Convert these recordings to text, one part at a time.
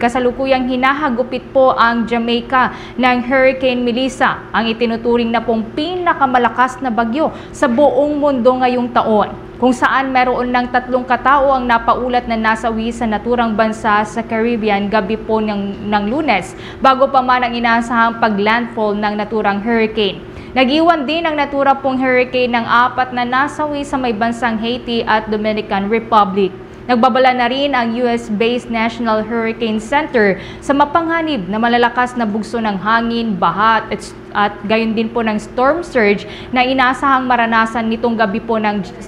Kasalukuyang hinahagupit po ang Jamaica ng Hurricane Melissa, ang itinuturing na pong pinakamalakas na bagyo sa buong mundo ngayong taon, kung saan meron ng 3 katao ang napaulat na nasawi sa naturang bansa sa Caribbean gabi po ng Lunes, bago pa man ang inaasahang paglandfall ng naturang hurricane. Nag-iwan din ang natura pong hurricane ng 4 na nasawi sa may bansang Haiti at Dominican Republic. Nagbabala na rin ang US-based National Hurricane Center sa mapanganib na malalakas na bugso ng hangin, baha at gayon din po ng storm surge na inaasahang maranasan nitong gabi po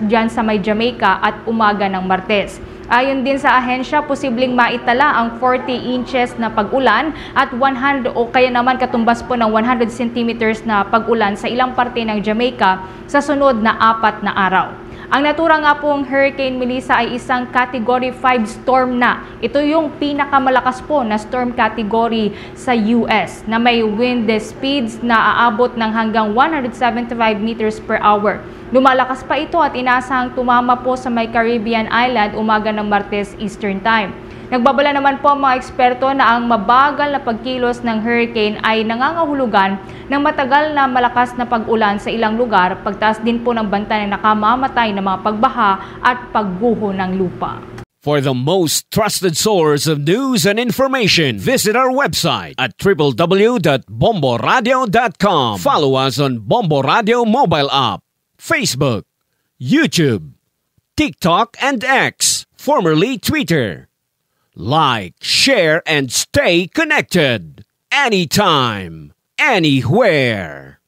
dyan sa may Jamaica at umaga ng Martes. Ayon din sa ahensya, posibleng maitala ang 40 inches na pag-ulan at 100 o kaya naman katumbas po ng 100 centimeters na pag-ulan sa ilang parte ng Jamaica sa sunod na 4 na araw. Ang natura nga pong Hurricane Melissa ay isang Category 5 storm na. Ito yung pinakamalakas po na storm category sa US na may wind speeds na aabot ng hanggang 175 meters per hour. Lumalakas pa ito at inaasahang tumama po sa may Caribbean island umaga ng Martes Eastern Time. Nagbabala naman po ang mga eksperto na ang mabagal na pagkilos ng hurricane ay nangangahulugan ng matagal na malakas na pag-ulan sa ilang lugar, pagtaas din po ng banta na nakamamatay ng mga pagbaha at pagguho ng lupa. For the most trusted source of news and information, visit our website at www.bomboradio.com. Follow us on Bombo Radio mobile app, Facebook, YouTube, TikTok, and X, formerly Twitter. Like, share, and stay connected. Anytime, anywhere.